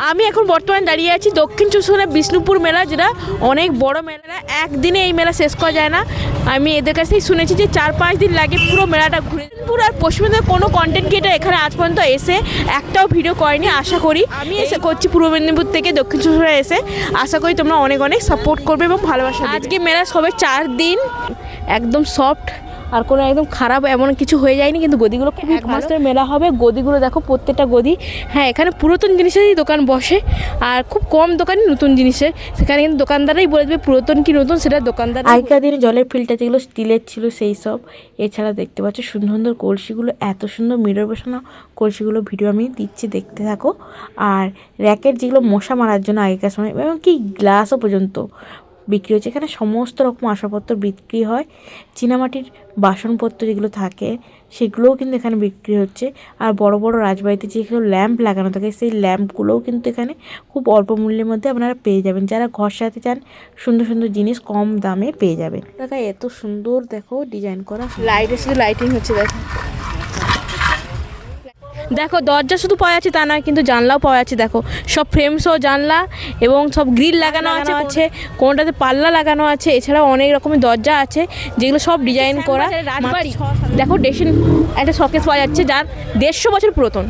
আমি এখন বর্তমানে দাঁড়িয়ে আছি দক্ষিণ চব্বিশ পরগনার বিষ্ণুপুর মেলা, যেটা অনেক বড় মেলা। একদিনে এই মেলা শেষ করা যায় না। আমি এদের কাছেই শুনেছি যে 4-5 দিন লাগে পুরো মেলাটা ঘুরে। পুরো আর পশ্চিম মেদিনীপুরের কোনো কন্টেন্ট ক্রিয়েটার এখানে আজ পর্যন্ত এসে একটাও ভিডিও করেনি। আশা করি আমি এসে করছি পূর্ব মেদিনীপুর থেকে দক্ষিণ চব্বিশ পরগনায় এসে। আশা করি তোমরা অনেক অনেক সাপোর্ট করবে এবং ভালোবাসা। আজকে মেলা সবে 4 দিন, একদম সফট আর কোনো একদম খারাপ এমন কিছু হয়ে যায়নি। কিন্তু গদিগুলো খুব 1 মাস ধরে মেলা হবে। গদিগুলো দেখো, প্রত্যেকটা গদি। হ্যাঁ, এখানে পুরাতন জিনিসেরই দোকান বসে আর খুব কম দোকানই নতুন জিনিসের। সেখানে কিন্তু দোকানদারাই বলে দেবে পুরাতন কি নতুন, সেটা দোকানদার। আগেকার দিনে জলের ফিল্টার যেগুলো স্টিলের ছিল সেই সব। এছাড়া দেখতে পাচ্ছ সুন্দর সুন্দর কলসিগুলো, এত সুন্দর মিরর বসানো কলসিগুলো। ভিডিও আমি দিচ্ছি, দেখতে থাকো। আর র্যাকেট যেগুলো মশা মারার জন্য আগেকার সময়, এবং কি গ্লাসও পর্যন্ত বিক্রি হচ্ছে। এখানে সমস্ত রকম আসবাবপত্র বিক্রি হয়। চীনামাটির বাসনপত্র যেগুলো থাকে সেগুলোও কিন্তু এখানে বিক্রি হচ্ছে। আর বড় বড় রাজবাড়িতে যেগুলো ল্যাম্প লাগানো থাকে সেই ল্যাম্পগুলোও কিন্তু এখানে খুব অল্প মূল্যের মধ্যে আপনারা পেয়ে যাবেন। যারা ঘর সাজাতে চান সুন্দর সুন্দর জিনিস কম দামে পেয়ে যাবেন। দেখা এত সুন্দর দেখো ডিজাইন করা, লাইটের শুধু লাইটিং হচ্ছে। দেখো দেখো দরজা শুধু পাওয়া যাচ্ছে তা নয়, কিন্তু জানলাও পাওয়া যাচ্ছে। দেখো সব ফ্রেম সহ জানলা এবং সব গ্রিল লাগানো আছে, কোনটাতে পাল্লা লাগানো আছে। এছাড়াও অনেক রকমের দরজা আছে যেগুলো সব ডিজাইন করা। রাজবাড়ি দেখো, ড্রেসিং একটা শোকেস পাওয়া যাচ্ছে যার 150 বছর পুরাতন।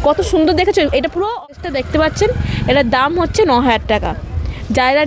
কত সুন্দর দেখেছো, এটা পুরো দেখতে পাচ্ছেন। এটার দাম হচ্ছে 9,000 টাকা। যারা